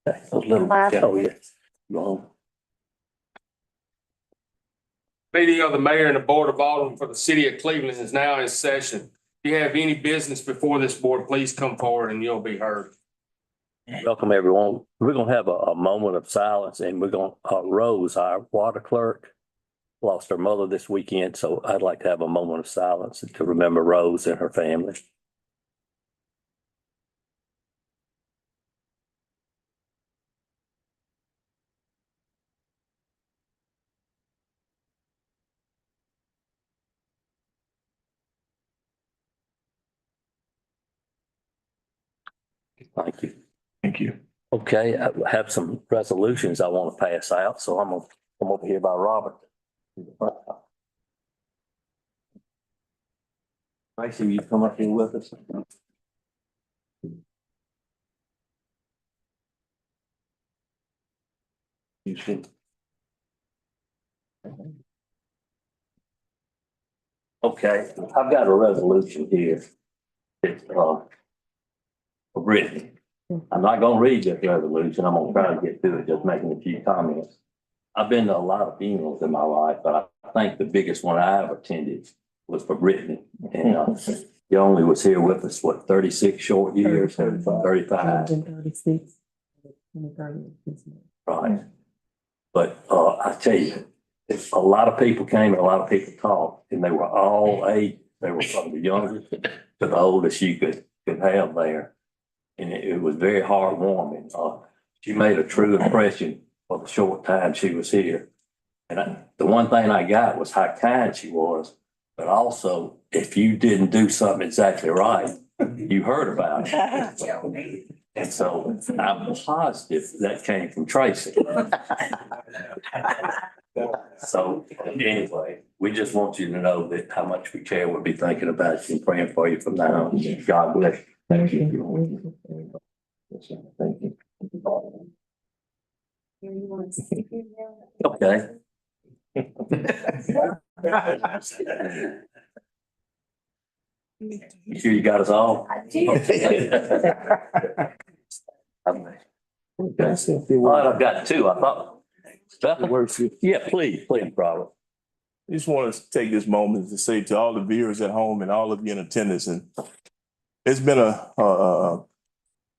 A little, oh, yeah. Long. Meeting of the mayor and the board of Aldermen for the city of Cleveland is now in session. If you have any business before this board, please come forward and you'll be heard. Welcome, everyone. We're gonna have a moment of silence and we're gonna, Rose, our water clerk, lost her mother this weekend, so I'd like to have a moment of silence to remember Rose and her family. Thank you. Thank you. Okay, I have some resolutions I want to pass out, so I'm gonna come over here by Robert. Tracy, you come up here with us? You should. Okay, I've got a resolution here. It's, for Brittany. I'm not gonna read this resolution. I'm gonna try to get through it, just making a few comments. I've been to a lot of funerals in my life, but I think the biggest one I ever attended was for Brittany. And, he only was here with us, what, 36 short years, 35. 36. Right. But, I tell you, a lot of people came and a lot of people talked, and they were all age. They were from the youngest to the oldest you could have there. And it was very heartwarming. She made a true impression for the short time she was here. And the one thing I got was how kind she was, but also if you didn't do something exactly right, you heard about it. And so I'm positive that came from Tracy. So anyway, we just want you to know that how much we care. We'll be thinking about you and praying for you from now on. God bless you. Thank you. Thank you. Okay. You sure you got us all? Okay. All right, I've got two. I thought. Yeah, please, Robert. I just want to take this moment to say to all the viewers at home and all of you in attendance, and it's been a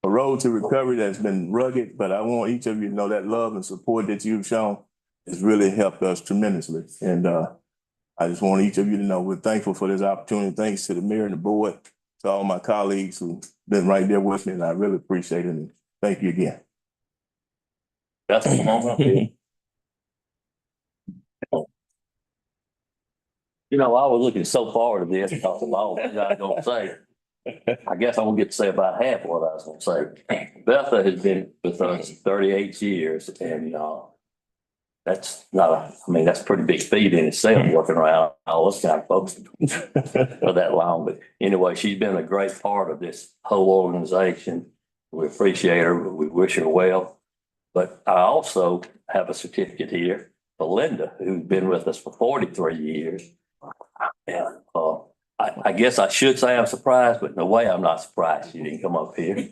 road to recovery that's been rugged, but I want each of you to know that love and support that you've shown has really helped us tremendously. And I just want each of you to know we're thankful for this opportunity. Thanks to the mayor and the board, to all my colleagues who've been right there with me, and I really appreciate it. And thank you again. That's the moment. You know, I was looking so forward to this because of all that I was gonna say. I guess I'm gonna get to say about half of what I was gonna say. Betha has been with us 38 years, and that's not that's a pretty big feat in itself, working around all those kind of folks for that long. But anyway, she's been a great part of this whole organization. We appreciate her. We wish her well. But I also have a certificate here for Linda, who's been with us for 43 years. And I guess I should say I'm surprised, but in a way I'm not surprised she didn't come up here.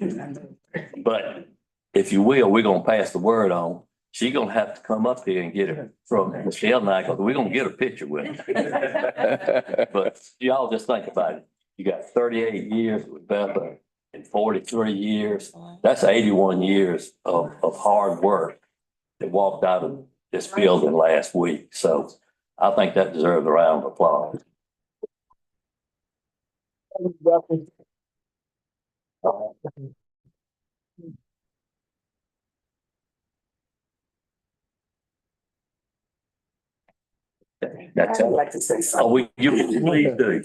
But if you will, we're gonna pass the word on. She's gonna have to come up here and get it from Michelle and I, because we're gonna get a picture with her. But y'all just think about it. You got 38 years with Betha and 43 years. That's 81 years of hard work that walked out of this building last week. So I think that deserves a round of applause. That's I'd all. like to say Oh, something. you please do.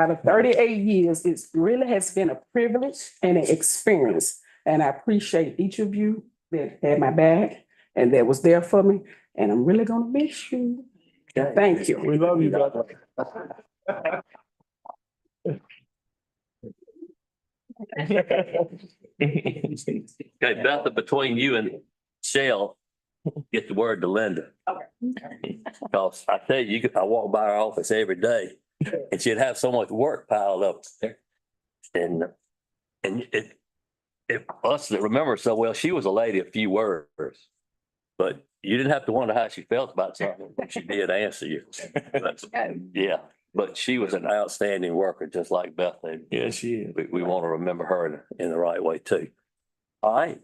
Out of 38 years, it really has been a privilege and an experience. And I appreciate each of you that had my back and that was there for me. And I'm really gonna miss you. Thank you. We love you, brother. Okay, Betha, between you and Shell, get the word to Linda. Okay. Because I tell you, I walk by her office every day and she'd have so much work piled up there. And if us that remember so well, she was a lady of few words. But you didn't have to wonder how she felt about something. She did answer you. But, yeah, but she was an outstanding worker, just like Beth. And Yeah, she is. we want to remember her in the right way too. All right,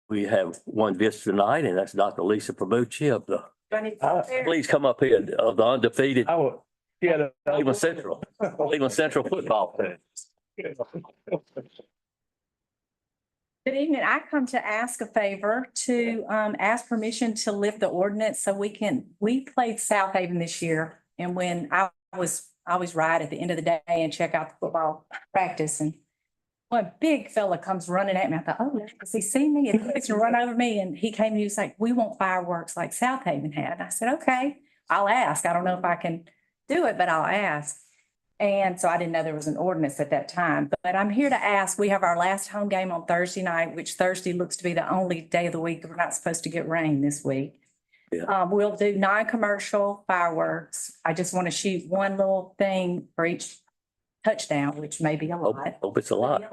we have one visitor tonight, and that's Dr. Lisa Pabucci of the, please come up here, of the undefeated Yeah. Cleveland Central football team. Good evening. I come to ask a favor to ask permission to lift the ordinance so we played South Haven this year. And when I always ride at the end of the day and check out the football practice, and one big fella comes running at me. I thought, oh, does he see me? And he's gonna run over me. And he came and he was like, we want fireworks like South Haven had. And I said, okay, I'll ask. I don't know if I can do it, but I'll ask. And so I didn't know there was an ordinance at that time, but I'm here to ask, we have our last home game on Thursday night, which Thursday looks to be the only day of the week we're not supposed to get rain this week. Yeah. We'll do non-commercial fireworks. I just want to shoot one little thing for each touchdown, which may be a lot. Hope it's a lot.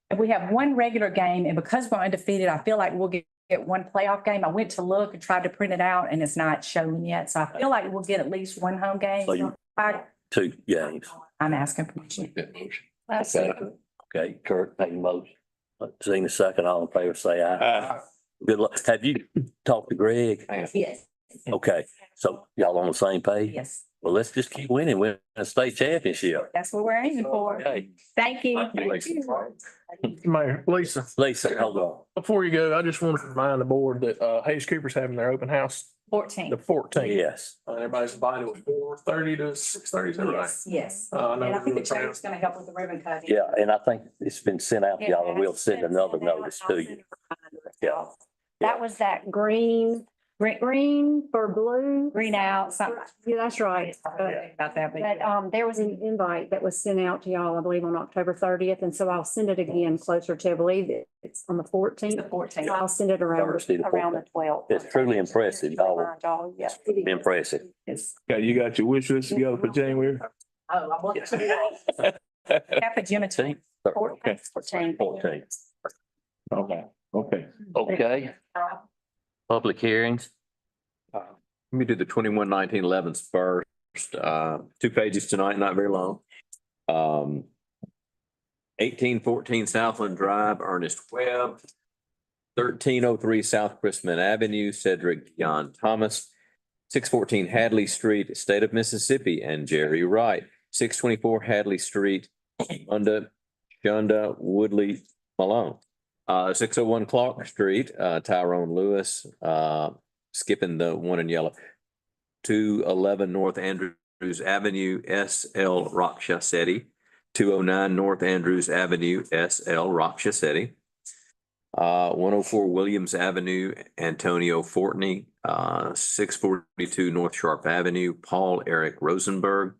And we have one regular game, and because we're undefeated, I feel like we'll get one playoff game. I went to look and tried to print it out, and it's not showing yet. So I feel like we'll get at least one home game. So two games. I'm asking permission. Okay, Kurt, make a motion. Seen the second, all in favor, say aye. Good luck. Have you talked to Greg? Yes, Okay, so y'all on the same page? yes. Well, let's just keep winning, win a state championship. That's what we're aiming for. Okay, Thank you. Mayor, Lisa, Lisa, hold on. before you go, I just wanted to remind the board that Hayes Cooper's having their open house the 14. 14th. Yes, Everybody's invited at 4:30 to 6:30, is that right? Yes, yes. I know And I we're think the doing trying- chamber's gonna help with the ribbon cutting. yeah, and I think it's been sent out to y'all, and we'll send another notice to you. Yeah. That was that green for blue. Green out, something. Yeah, that's right. About that, But there was an invite that was sent out to y'all, I believe, on October 30th. And so I'll send it again closer to, I believe it's on the 14th. The 14th. I'll send it around Thursday, the around the 14th. 12th. It's truly impressive, y'all. Remind y'all, yeah. Impressive. You got your wish list together for January? Oh, I'm looking. That for Jim and Tim. Okay. 14. Okay. Okay, public hearings. Let me do the 21-19-11s first. 2 pages tonight, not very long. 1814 Southland Drive, Ernest Webb. 1303 South Chrisman Avenue, Cedric John Thomas. 614 Hadley Street, State of Mississippi, and Jerry Wright. 624 Hadley Street, Shunda Woodley Malone. 601 Clark Street, Tyrone Lewis, skipping the one in yellow. 211 North Andrews Avenue, S.L. Rockchassetti. 209 North Andrews Avenue, S.L. Rockchassetti. 104 Williams Avenue, Antonio Fortney. 642 North Sharp Avenue, Paul Eric Rosenberg.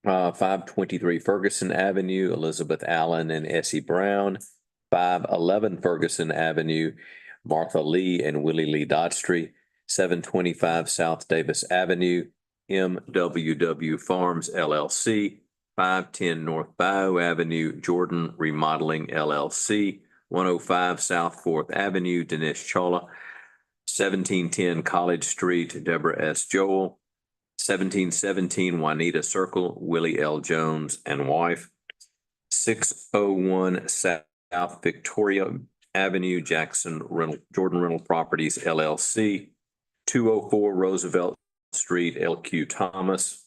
523 Ferguson Avenue, Elizabeth Allen and Essie Brown. 511 Ferguson Avenue, Martha Lee and Willie Lee Dodstry. 725 South Davis Avenue, MWW Farms LLC. 510 North Bayou Avenue, Jordan Remodeling LLC. 105 South Fourth Avenue, Dinesh Chola. 1710 College Street, Deborah S. Joel. 1717 Juanita Circle, Willie L. Jones and wife. 601 South Victoria Avenue, Jordan Rental Properties LLC. 204 Roosevelt Street, LQ Thomas.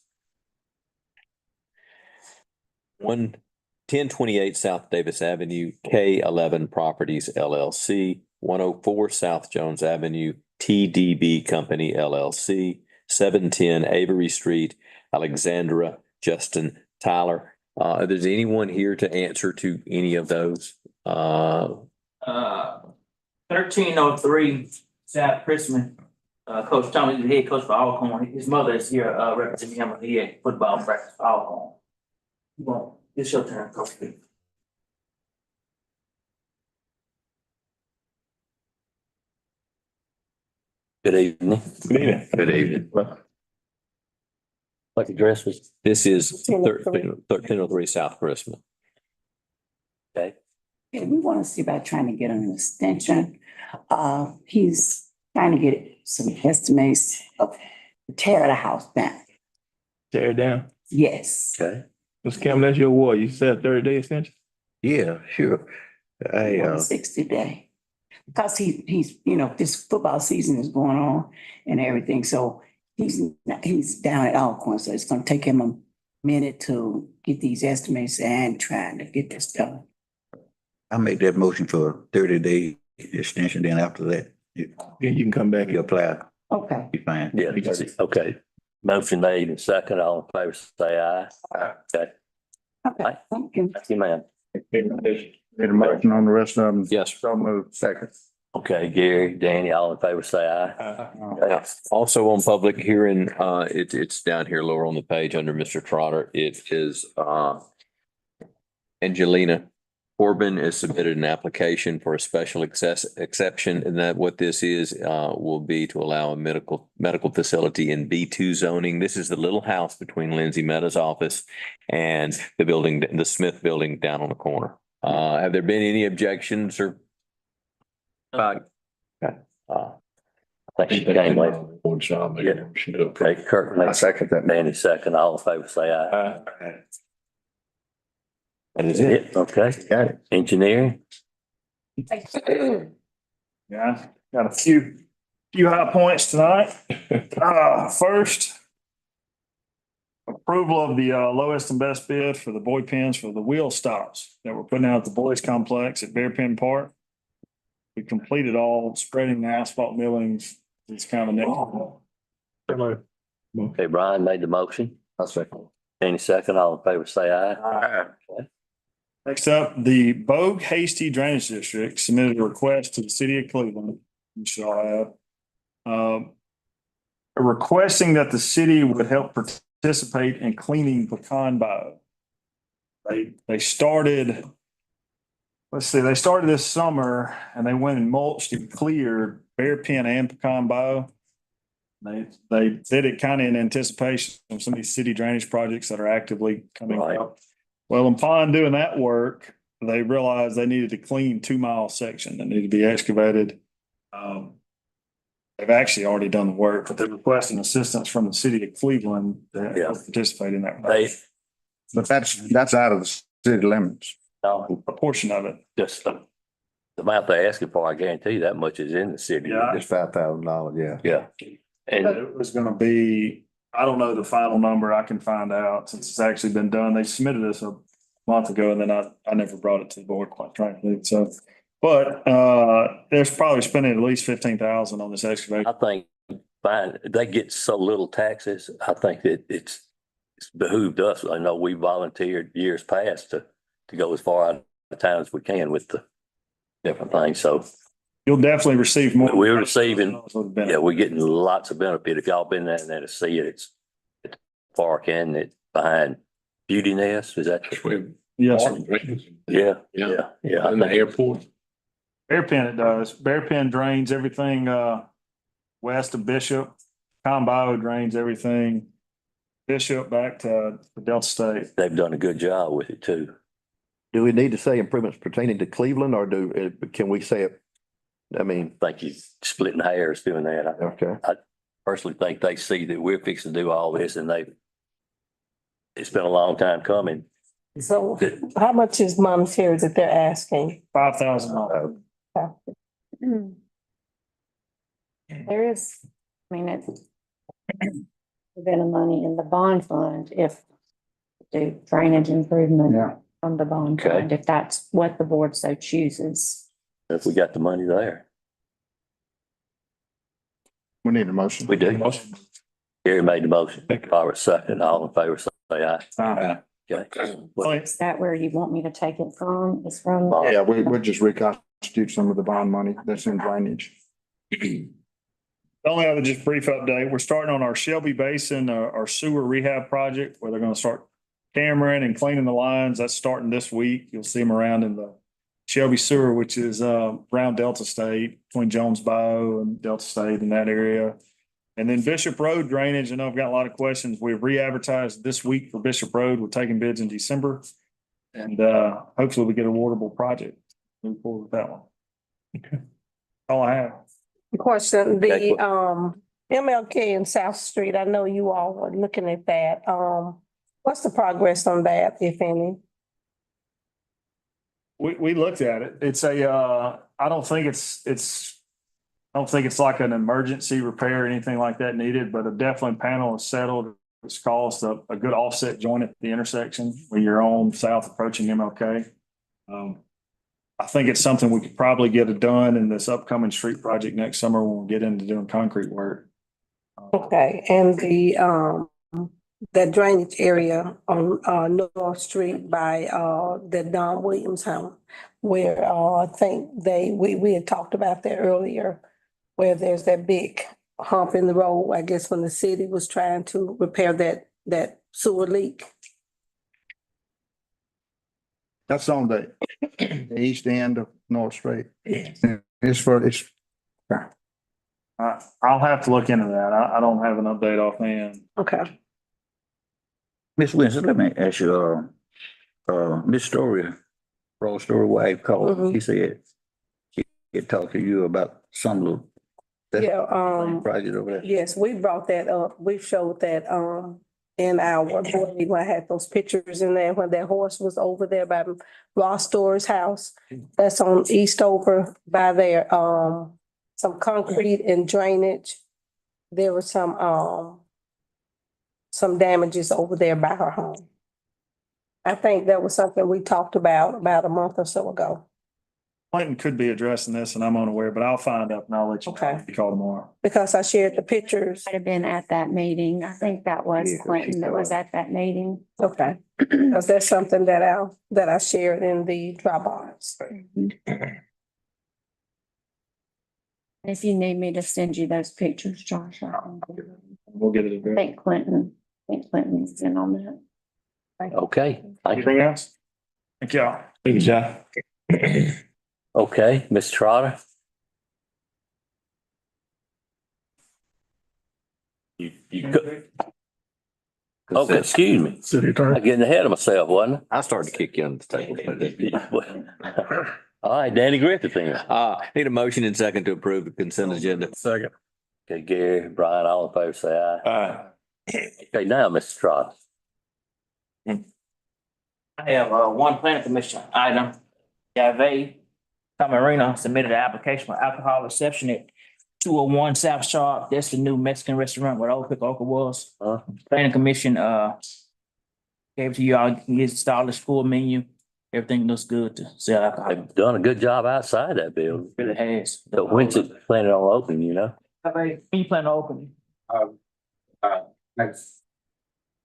1028 South Davis Avenue, K11 Properties LLC. 104 South Jones Avenue, TDB Company LLC. 710 Avery Street, Alexandra Justin Tyler. If there's anyone here to answer to any of those, 1303 South Chrisman. Coach Thomas is the head coach for Alcorn. His mother is here representing him. He had football practice for Alcorn. Well, it's your turn, Coach. Good evening. good evening. What address was? This is 1303 South Chrisman. Okay. Yeah, we want to see about trying to get an extension. He's trying to get some estimates of tear the house down. Tear it down. Yes. Okay. Mr. Campbell, that's your ward. You said 30-day extension? Yeah, sure. I, 60-day. Because he's, this football season is going on and everything, so he's down at Alcorn, so it's gonna take him a minute to get these estimates and trying to get this done. I make that motion for a 30-day extension, then after that, you You can come back. you apply, Okay. be fine. Yeah, okay. Motion made and second, all in favor, say aye. Okay, Okay, thank you. thank you, ma'am. Need a motion on the rest of them? Yes. So moved. Second. Okay, Gary, Danny, all in favor, say aye. Okay. Also on public hearing, it's down here lower on the page under Mr. Trotter. It is, Angelina Corbin has submitted an application for a special exception, and that what this is, will be to allow a medical facility in B2 zoning. This is the little house between Lindsay Meta's office and the building, the Smith building down on the corner. Have there been any objections or? Okay. I think she came late. Yeah. Okay, Kurt, I second that. Danny, second, all in favor, say aye. That is it. Okay, Got it. engineering, Yeah, got a few high points tonight. First, approval of the lowest and best bid for the boy pins for the wheel stops that we're putting out at the boys complex at Bear Pen Park. We completed all spreading the asphalt millings. It's kind of next. okay, Brian made the motion, I'll second. Danny, second, all in favor, say aye. Aye. Next up, the Bogue Hasty Drainage District submitted a request to the city of Cleveland. You should all have. Requesting that the city would help participate in cleaning Pecan Bayou. They started, let's see, they started this summer and they went and mulched and cleared Bear Pen and Pecan Bayou. They did it kind of in anticipation of some of these city drainage projects that are actively coming Right. up. Well, upon doing that work, they realized they needed to clean 2-mile section that needed to be excavated. They've actually already done the work, but they're requesting assistance from the city of Cleveland to Yeah. help participate in that. They, But that's out of the city limits. no, A portion of it. just the amount they're asking for, I guarantee you that much is in the city. Yeah. Just- $5,000, yeah. Yeah, and It was gonna be, I don't know the final number. I can find out since it's actually been done. They submitted this a month ago and then I never brought it to the board, quite frankly. So, but there's probably spending at least 15,000 on this excavation. I think, fine, they get so little taxes, I think that it's behooved us. I know we volunteered years past to go as far out of town as we can with the different things, so. You'll definitely receive more. We're receiving, Yeah, yeah, we're getting lots of benefit. If y'all been there to see it, it's park and it's behind Beauty Nest, is that? yes, sir. Yeah, yeah, yeah. In the airport. Bear Pen it does. Bear Pen drains everything west of Bishop. Bayou drains everything Bishop back to Delta State. They've done a good job with it too. Do we need to say improvements pertaining to Cleveland or can we say it? I mean, I think he's splitting hairs doing that. I okay. personally think they see that we're fixing to do all this and it's been a long time coming. So how much is monetary that they're asking? $5,000. There is, I mean, it's a bit of money in the bond fund if do drainage improvement from the bond Okay. fund, if that's what the board so chooses. If we got the money there, We need a motion. we do. Gary made the motion, Robert second, all in favor, say aye. Okay. Well, Is that where you want me to take it from? Is from? Yeah, we'll just reconstitute some of the bond money that's in drainage. The only other just brief update, we're starting on our Shelby Basin, our sewer rehab project where they're gonna start cameraing and cleaning the lines. That's starting this week. You'll see them around in the Shelby Sewer, which is around Delta State, between Jones Bayou and Delta State in that area. And then Bishop Road drainage, I know I've got a lot of questions. We've re-advertised this week for Bishop Road. We're taking bids in December. And hopefully we get a awardable project. move forward with that one. Okay. All I have. Question, Okay, the MLK and South Street, I know you all were looking at that. What's the progress on that, if any? We looked at it. It's I don't think I don't think it's like an emergency repair or anything like that needed, but a definitely panel is settled. It's caused a good offset joint at the intersection when you're on south approaching MLK. I think it's something we could probably get it done in this upcoming street project next summer when we get into doing concrete work. Okay, and that drainage area on North Street by the Don Williams home, where I think we had talked about that earlier, where there's that big hump in the road, I guess when the city was trying to repair that sewer leak. That's on the east end of North Street. It's I'll have to look into that. I don't have an update offhand. Okay. Miss Winston, let me ask you, Miss Story, Rose Story wife called, Mhm. she said she could talk to you about some little Yeah, project over there. yes, we brought that up. We showed that in our board meeting. I had those pictures in there when that horse was over there by Ross Store's house. That's on Eastover by there. Some concrete and drainage. There was some damages over there by her home. I think that was something we talked about a month or so ago. Clinton could be addressing this and I'm unaware, but I'll find out and I'll let you know. Okay. If you call tomorrow. Because I shared the pictures. Might have been at that meeting. I think that was Yeah, Clinton that was at that meeting. Okay. Because that's something that I shared in the Dropbox. If you need me to send you those pictures, Josh, We'll get it I addressed. think Clinton's in on that. Okay, thank you. Anything else? Thank y'all. Thank you, John. Okay, Ms. Trotter. You could, okay, excuse me. City attorney. I'm getting ahead of myself, wasn't I started to kick you on the table. I? All right, Danny Griffith then. Need a motion and second to approve the consent agenda. Second. Okay, Gary, Brian, all in favor, say aye. Aye. Okay, now, Mr. Trotter. I have one planning commission item. Yave Camarena submitted an application for alcohol reception at 201 South Sharp. That's the new Mexican restaurant where Old Pick Oka was. Planning commission gave it to you all, you can install this full menu. Everything looks good to sell alcohol. They've done a good job outside that building. Really has. So when's it planning on opening, you know? When you plan to open? Next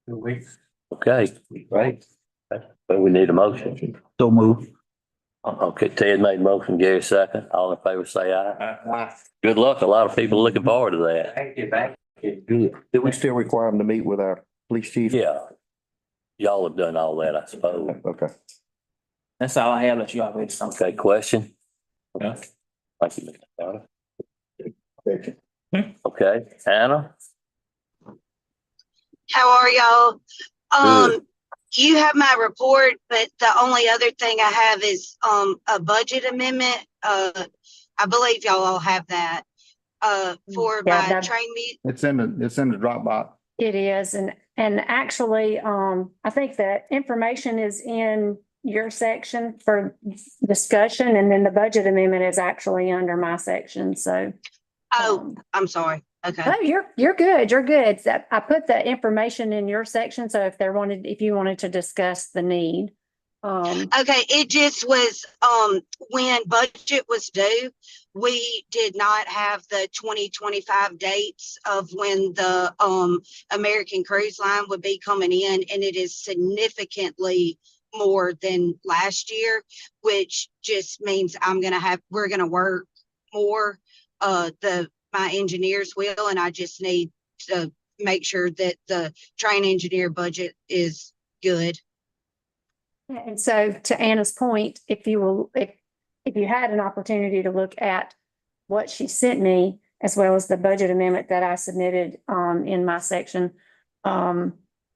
2 weeks. Okay, great. But we need a motion. So move. Okay, Ted made a motion, Gary second. All in favor, say aye. Good luck. A lot of people looking forward to that. Thank you, thank you. good. Do we still require them to meet with our police chief? Yeah. Y'all have done all that, I suppose. Okay. That's all I have. Let you already something. Okay, question? Yeah. Thank you, Mr. Trotter. Okay, Anna? How are y'all? Good. You have my report, but the only other thing I have is a budget amendment. I believe y'all all have that. For Yeah, my train meet. It's in the Dropbox. It is, and actually, I think that information is in your section for discussion, and then the budget amendment is actually under my section, so. Oh, I'm sorry. Okay. Oh, you're good, you're good. I put the information in your section, so if you wanted to discuss the need. Okay, it just was, when budget was due, we did not have the 2025 dates of when the, American Cruise Line would be coming in, and it is significantly more than last year, which just means we're gonna work more. My engineers will, and I just need to make sure that the train engineer budget is good. And so to Anna's point, if you had an opportunity to look at what she sent me, as well as the budget amendment that I submitted in my section, the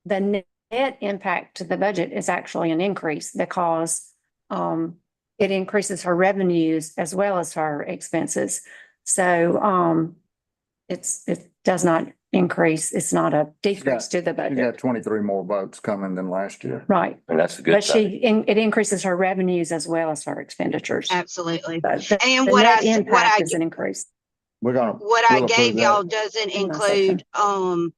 net impact to the budget is actually an increase because it increases her revenues as well as her expenses. So, it does not increase. It's not a decrease to the You budget. got 23 more votes coming than last year. Right. And that's a good But thing. it increases her revenues as well as her expenditures. Absolutely. The And net impact is an increase. We're gonna. what I we'll approve gave y'all that. doesn't In my section. include,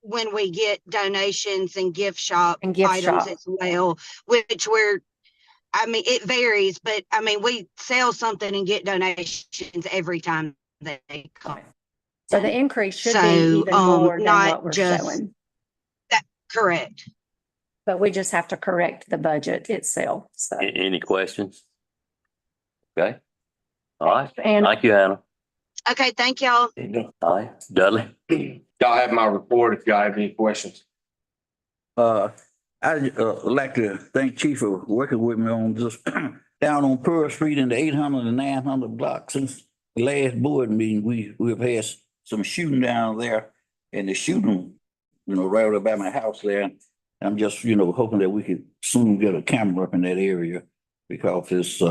when we get donations and gift shop And gift items shop. as well, which I mean, it varies, but I mean, we sell something and get donations every time they come. So the increase should So, be even more than not what we're just- showing. Correct. But we just have to correct the budget itself. So, Any questions? Okay. All right. and Thank you, Hannah. Okay, thank y'all. All right, Dudley. Y'all have my report if y'all have any questions. I'd like to thank Chief for working with me on this down on Pearl Street in the 800 and 900 block. Since the last board meeting, we've had some shooting down there, and the shooting, right over by my house there. I'm just, hoping that we could soon get a camera up in that area, because it's,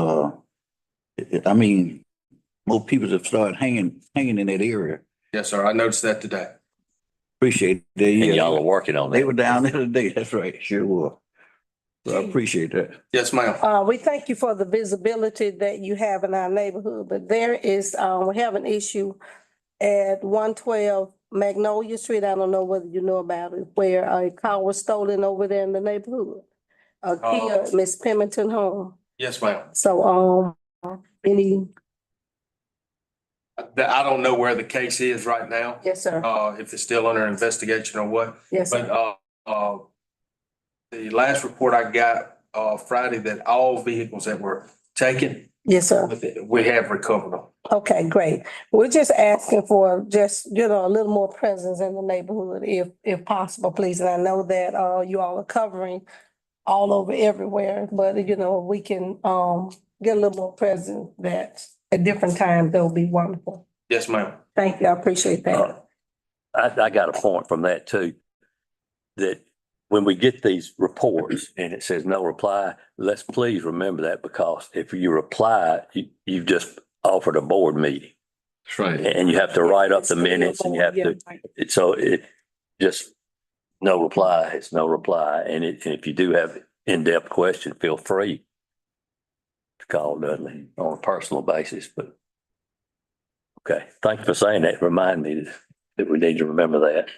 I mean, more people have started hanging in that area. Yes, sir. I noticed that today. Appreciate that. And Yeah, y'all are working on that. they were down there today. That's right. Sure were. So I appreciate that. Yes, ma'am. We thank you for the visibility that you have in our neighborhood, but there is, we have an issue at 112 Magnolia Street. I don't know whether you know about it, where a car was stolen over there in the neighborhood. Kia, Miss Pemberton home. Yes, ma'am. So, any, I don't know where the case is right now, yes, sir. if it's still under investigation or what. Yes, sir. But, the last report I got, Friday, that all vehicles that were taken, Yes, sir. we have recovered them. Okay, great. We're just asking for just, a little more presence in the neighborhood if possible, please. And I know that, you all are covering all over everywhere, but we can, get a little more presence that at different times, that would be wonderful. Yes, ma'am. Thank you. I appreciate that. I got a point from that too. That when we get these reports and it says no reply, let's please remember that, because if you reply, you've just offered a board meeting. That's right. And you have to write up the minutes and you have to, so it just, no reply, it's no reply. And if you do have in-depth question, feel free to call Dudley on a personal basis, but okay, thank you for saying that. Remind me that we need to remember that.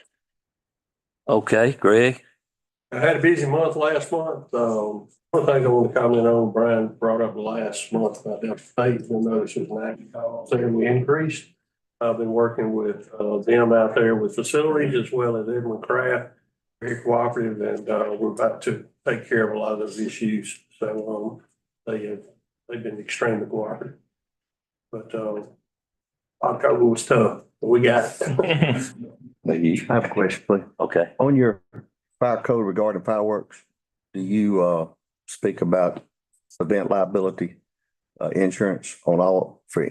Okay, Greg? I had a busy month last month. One thing I want to comment on, Brian brought up last month about Delta State. You'll notice there's an active call there we increased. I've been working with them out there with facilities as well as Edmund Craft, very cooperative, and we're about to take care of a lot of those issues. So they've been extremely cooperative. But October was tough, but we got it. I have a question, please. Okay. On your fire code regarding fireworks, do you speak about event liability insurance on all, for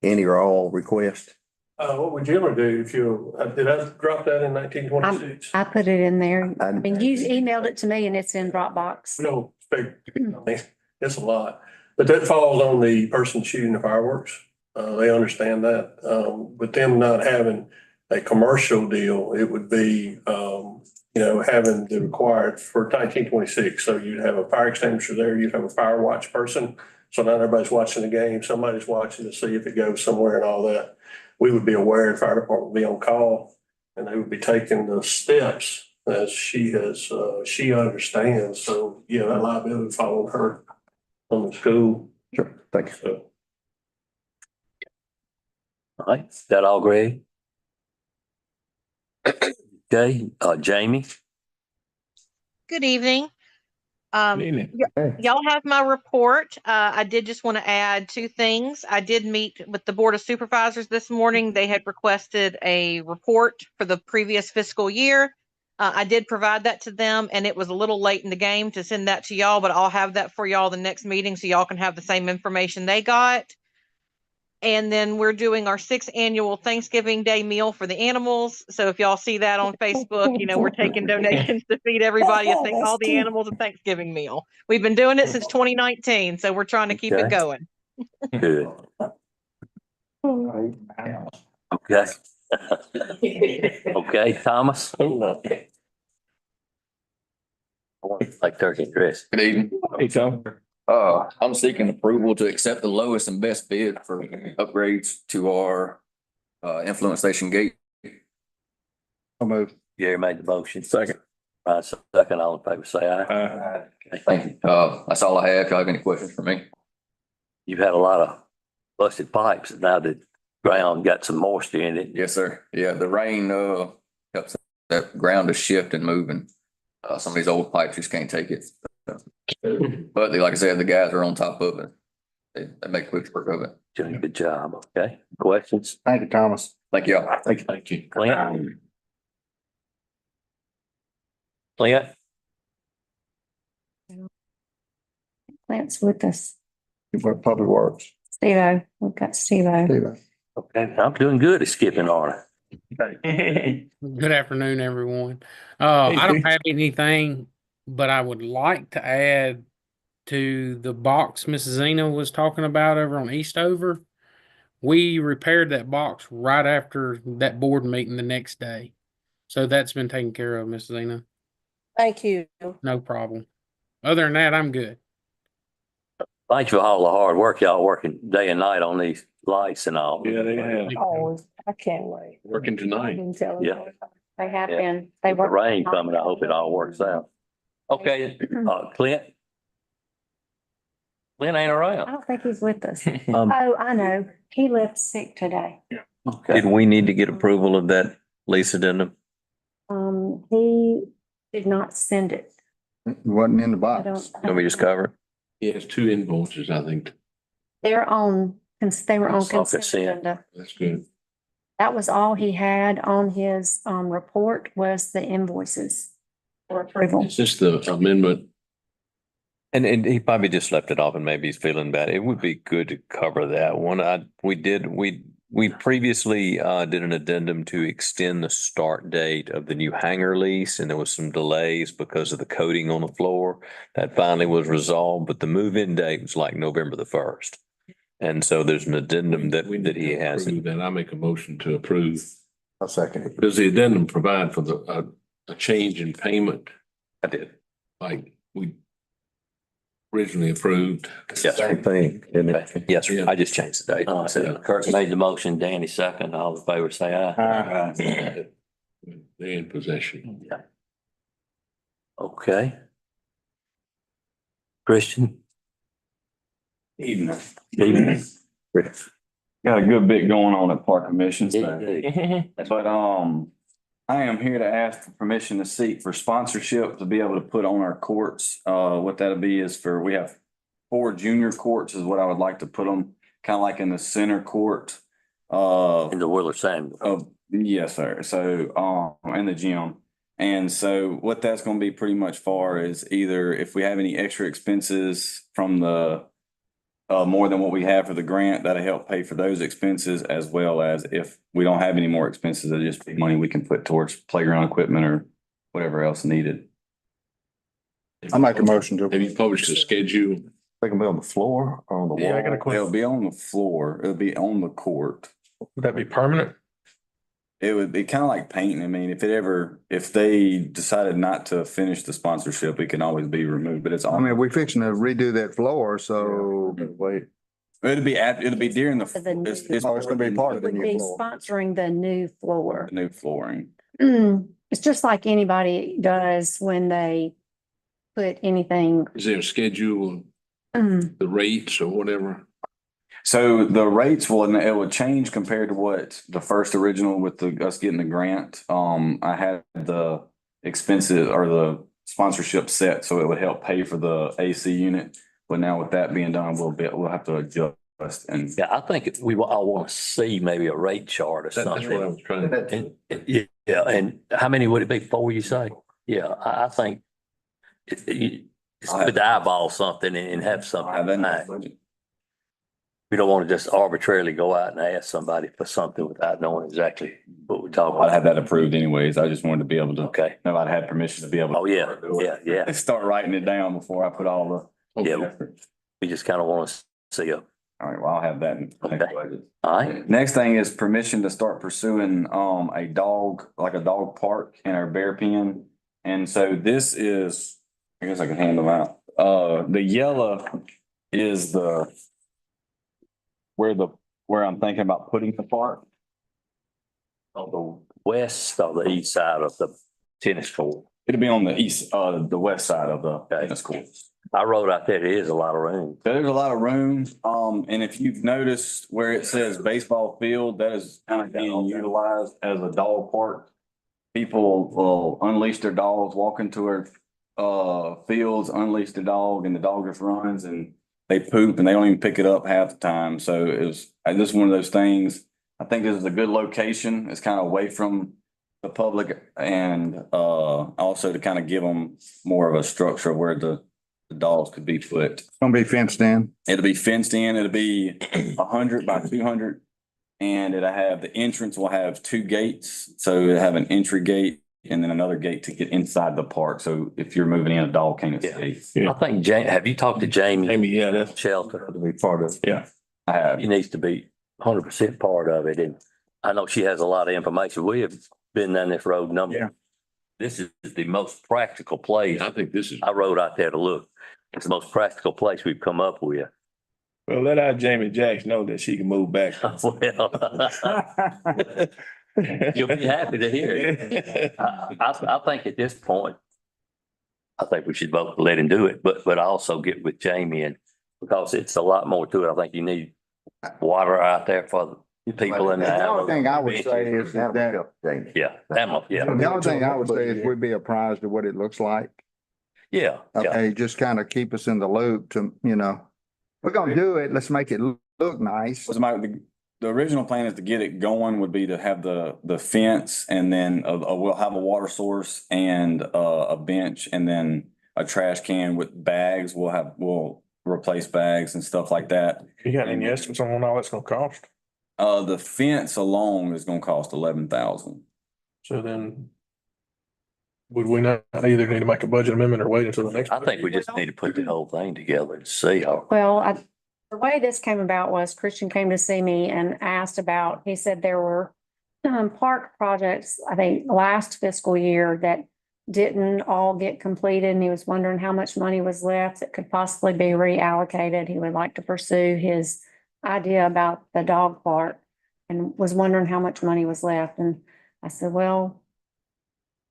any or all requests? What would you ever do if did I drop that in 1926? I put it in there. I mean, you emailed it to me and it's in Dropbox. No, it's a lot, but that falls on the person shooting the fireworks. They understand that. With them not having a commercial deal, it would be, having the required for 1926. So you'd have a fire extinguisher there, you'd have a fire watch person. So not everybody's watching the game. Somebody's watching to see if it goes somewhere and all that. We would be aware, the fire department would be on call, and they would be taking the steps as she understands. So yeah, that liability would fall on her, on the school. Sure, thank you. So. All right, is that all, Greg? Okay, Jamie? Good evening. Y'all have my report. I did just want to add two things. I did meet with the Board of Supervisors this morning. They had requested a report for the previous fiscal year. I did provide that to them, and it was a little late in the game to send that to y'all, but I'll have that for y'all the next meeting so y'all can have the same information they got. And then we're doing our 6th annual Thanksgiving Day meal for the animals. So if y'all see that on Facebook, we're taking donations to feed everybody all the animals a Thanksgiving meal. We've been doing it since 2019, so we're trying to keep it Okay. going. Good. Okay. Okay, Thomas? Like turkey dress. Good evening. Hey, Tom. I'm seeking approval to accept the lowest and best bid for upgrades to our influence station gate. I'll move. Gary made the motion. Second. Second, all in favor, say aye. Okay. Thank you. That's all I have. If y'all have any questions for me? You've had a lot of busted pipes and now the ground got some moisture in it. Yes, sir. Yeah, the rain helps that ground to shift and move, and some of these old pipes just can't take it. But like I said, the guys are on top of it. They make quick work of it. Doing a good job. Okay. Questions? Thank you, Thomas. Thank y'all. Thank you. Clint? Clint? Clint's with us. Public Works. Steve-O, we've got Steve-O. Okay, I'm doing good at skipping on it. Good afternoon, everyone. I don't have anything, but I would like to add to the box Mrs. Zena was talking about over on Eastover. We repaired that box right after that board meeting the next day. So that's been taken care of, Mrs. Zena. Thank you. No problem. Other than that, I'm good. Thanks for all the hard work y'all working day and night on these lights and all. Yeah, they have. Always, I can't wait. Working I tonight. didn't tell them. Yeah. They have Yeah. been, they With the work. rain coming, I hope it all works out. Okay, Clint? Clint ain't I around. don't think he's with us. Um, Oh, I know. He left sick today. Okay. Did we need to get approval of that lease addendum? He did not send it. Wasn't in the I box. don't. Can we just cover it? He has 2 invoices, I think. They're on, they were on It's on consent consent. agenda. That's good. That was all he had on his report was the invoices for approval. It's just the amendment. And he probably just left it off and maybe he's feeling bad. It would be good to cover that one. We previously did an addendum to extend the start date of the new hangar lease, and there was some delays because of the coating on the floor. That finally was resolved, but the move-in date was like November the 1st. And so there's an addendum that he has. Then I make a motion to approve. I'll second it. Does the addendum provide for a change in payment I did. like we originally approved? Yes, Same thing, isn't it? yes, sir. Yeah. I just changed the date. So Kurt made the motion, Danny second, all in favor, say aye. They're in possession. Yeah. Okay. Christian? Evening. Evening. Got a good bit going on at Park Commission, Yeah. but I am here to ask for permission to seek for sponsorship to be able to put on our courts. What that'll be is we have 4 junior courts is what I would like to put them, kind of like in the center court. In the Willer Samuel. Yes, sir. So, in the gym. And so what that's going to be pretty much for is either if we have any extra expenses from the more than what we have for the grant, that'll help pay for those expenses, as well as if we don't have any more expenses, it'll just be money we can put towards playground equipment or whatever else needed. I make a motion to. Have you published a schedule? They can be on the floor or on the wall. Yeah, I got a question. It'll be on the floor. It'll be on the court. Would that be permanent? It would be kind of like painting. I mean, if they decided not to finish the sponsorship, it can always be removed, but it's I on. mean, we're fixing to redo that floor, so wait. It'll be during the. The new- It's Oh, it's gonna be part of the Would new be floor. sponsoring the new floor. new flooring. It's just like anybody does when they put anything. Is there a schedule, Mm, the rates or whatever? So the rates it would change compared to what the first original with us getting the grant. I had the expenses or the sponsorship set, so it would help pay for the AC unit. But now with that being done, we'll have to adjust and. Yeah, I think I want to see maybe a rate chart or That's what I something. was trying to. Yeah, and how many would it be? 4, you say? Yeah, I think it's good to eyeball something and have something. I have that in my back. budget. we don't want to just arbitrarily go out and ask somebody for something without knowing exactly what we're talking I'd about. have that approved anyways. I just wanted to be able to, Okay. know I'd had permission to be able. Oh, yeah, yeah. Start writing it down before I put all the. Yeah. We just kind of want to see a. All right, well, I'll have that in the next Okay. budget. All right. Next thing is permission to start pursuing a dog, like a dog park in our bear pen. And so this is, I guess I can hand them out. The yellow is where I'm thinking about putting the park. On the west or the east side of the tennis court. It'll be on the east, the west side of the tennis court. I rode out there, there is a lot of room. There's a lot of room, and if you've noticed where it says baseball field, that is kind of being utilized as a dog park. People will unleash their dogs, walk into our fields, unleash the dog, and the dog just runs and they poop and they don't even pick it up half the time. So this is one of those things. I think this is a good location. It's kind of away from the public and also to kind of give them more of a structure of where the dogs could be put. It's gonna be fenced in. It'll be fenced in. It'll be 100 by 200. And it'll have, the entrance will have 2 gates. So it'll have an entry gate and then another gate to get inside the park. So if you're moving in, a dog can't escape. I think have you talked to Jamie? Jamie, yeah, that's Shelter. to be part of. Yeah, I have. He needs to be 100% part of it. And I know she has a lot of information. We have been down this road number. Yeah. This is the most practical place. I think this is. I rode out there to look. It's the most practical place we've come up with. Well, let our Jamie Jacks know that she can move back. Well, you'll be happy to hear it. I think at this point, I think we should both let him do it, but also get with Jamie and because it's a lot more to it. I think you need water out there for the people in the The house. only thing I would say is that, Yeah, yeah. the only thing I would say is we'd be apprised of what it looks like. Yeah. Okay, just kind of keep us in the loop to, we're gonna do it. Let's make it look nice. The original plan is to get it going would be to have the fence and then we'll have a water source and a bench and then a trash can with bags. We'll replace bags and stuff like that. You got any estimates on all that's gonna cost? The fence alone is gonna cost 11,000. So then would we not either need to make a budget amendment or wait until the next? I think we just need to put the whole thing together and see how. Well, the way this came about was Christian came to see me and asked about, he said there were park projects, I think, last fiscal year that didn't all get completed. And he was wondering how much money was left that could possibly be reallocated. He would like to pursue his idea about the dog park and was wondering how much money was left. And I said, well,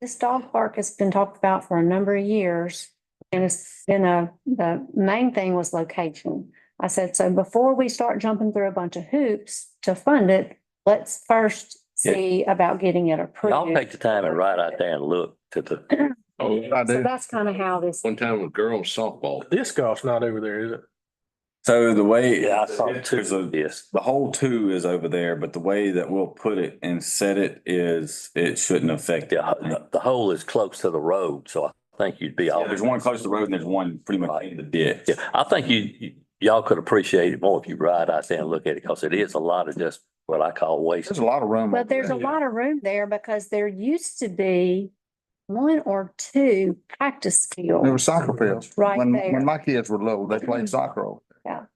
this dog park has been talked about for a number of years. And it's been the main thing was location. I said, so before we start jumping through a bunch of hoops to fund it, let's first see about getting it approved. Y'all take the time and ride out there and look to the. So that's kind of how this. One time with girls softball. Disc golf's not over there, is it? So the way. Yeah, I saw it too. Yes. The whole 2 is over there, but the way that we'll put it and set it is, it shouldn't affect it. The hole is close to the road, so I think you'd be all. There's one close to the road and there's one pretty much in the ditch. Yeah, I think y'all could appreciate it more if you ride out there and look at it, because it is a lot of just what I call waste. There's a lot of room. But there's a lot of room there because there used to be 1 or 2 practice fields. There were soccer fields. Right When there. my kids were little, they played soccer over Yeah.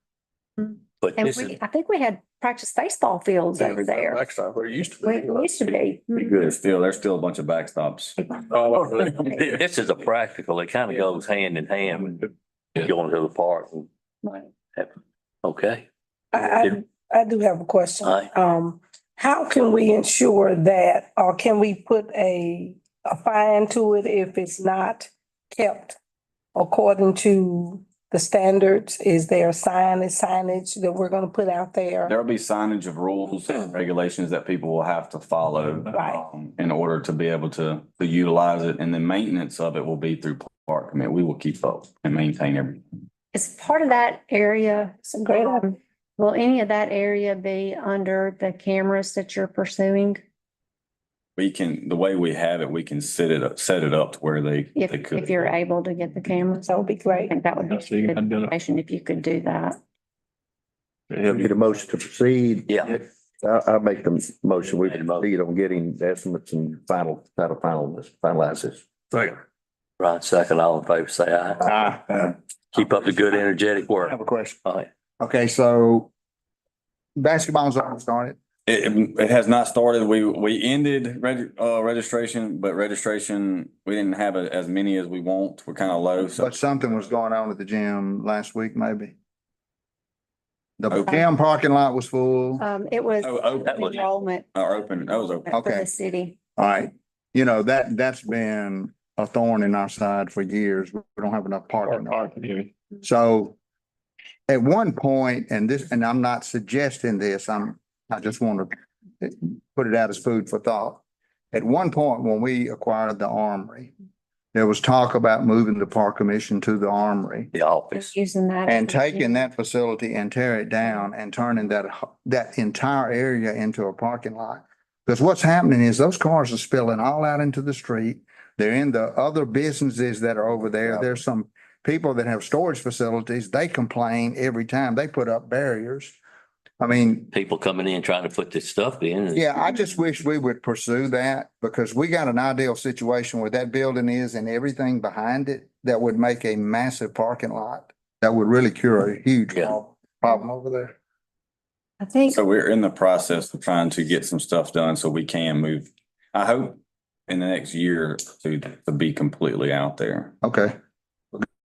But And I think we had practice baseball fields over there. Backstop where it used to be. It used to be. There's still a bunch of backstops. This is a practical, it kind of goes hand in hand with going to the park. Okay. I do have a question. Aye. How can we ensure that, or can we put a fine to it if it's not kept according to the standards? Is there signage that we're gonna put out there? There'll be signage of rules and regulations that people will have to follow. Right. In order to be able to utilize it, and the maintenance of it will be through park. I mean, we will keep up and maintain everything. Is part of that area, will any of that area be under the cameras that you're pursuing? We can, the way we have it, we can set it up to where they could. If you're able to get the cameras, that would be great. I think that would be good information if you could do that. Get a motion to proceed. Yeah. I make the motion. We proceed on getting estimates and finalize this. Second. Right, second, all in favor, say aye. Keep up the good energetic work. I have a question. All right. Okay, so basketball's already started. It has not started. We ended registration, but registration, we didn't have as many as we want. We're kind of low, so. But something was going on at the gym last week, maybe. The gym parking lot was full. It was That was enrollment open. That was open. for Okay. the city. All right. You know, that's been a thorn in our side for years. We don't have enough parking. So at one point, and I'm not suggesting this, I just want to put it out as food for thought. At one point, when we acquired the armory, there was talk about moving the park commission to the armory. The office. Using that. And taking that facility and tear it down and turning that entire area into a parking lot. Because what's happening is those cars are spilling all out into the street. They're in the other businesses that are over there. There's some people that have storage facilities. They complain every time they put up barriers. I mean, People coming in trying to put this stuff in. yeah, I just wish we would pursue that because we got an ideal situation where that building is and everything behind it that would make a massive parking lot. That would really cure a huge problem over there. I think. So we're in the process of trying to get some stuff done so we can move. I hope in the next year to be completely out there. Okay.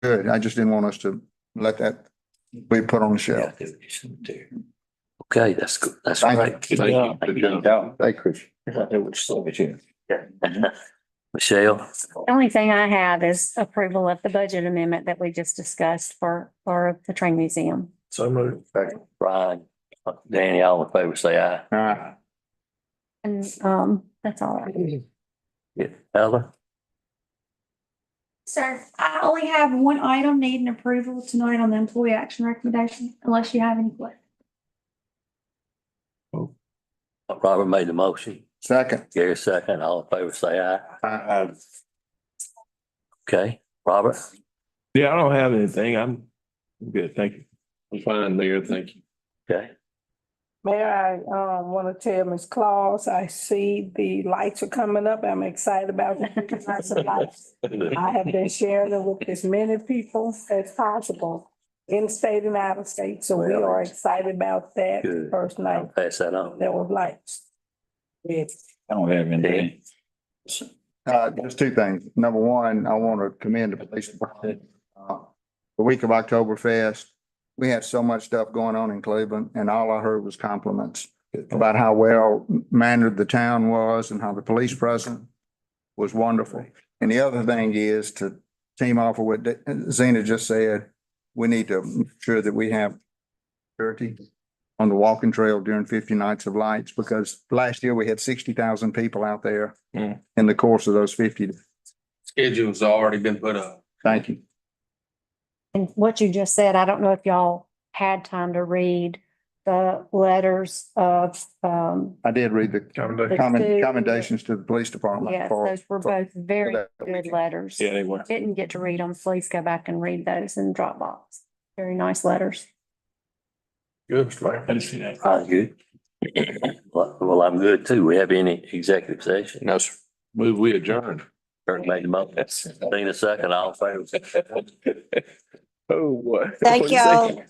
Good. I just didn't want us to let that be put on the shelf. Okay, that's good. That's Thank right. you. Thank you. Hey, Chris. Michelle, The only thing I have is approval of the budget amendment that we just discussed for the train museum. So moved. Brian, Danny, all in favor, say aye. And, that's all. Yeah, Ella? Sir, I only have one item needing approval tonight on the employee action recommendation, unless you have any questions. Robert made the motion. Second. Gary second, all in favor, say aye. Okay, Robert? Yeah, I don't have anything. I'm good. Thank you. I'm fine, Mayor. Thank you. Okay. Mayor, I want to tell Ms. Claus, I see the lights are coming up. I'm excited about the lots of lights. I have been sharing it with as many people as possible in state and out of state. So we are excited about that Good. first night. Pass that on. There was lights. Yes. I don't have anything. Just two things. Number one, I want to commend the police department. The week of Oktoberfest, we had so much stuff going on in Cleveland and all I heard was compliments about how well mannered the town was and how the police presence was wonderful. And the other thing is to team off of what Zena just said, we need to make sure that we have security on the walking trail during 50 Nights of Lights, because last year we had 60,000 people out there in the course of those 50. Schedule's already been put up. Thank you. And what you just said, I don't know if y'all had time to read the letters of, I did read the commendations to the police department. yes, those were both very good letters. Yeah, they were. Didn't get to read them. Please go back and read those in Dropbox. Very nice letters. Good, Mr. Mayor. I didn't see that. Good. Well, I'm good too. We have any executive session? No, sir. Move, we adjourned. Kurt made the motion. Seen a second, all in favor. Oh, what? Thank y'all.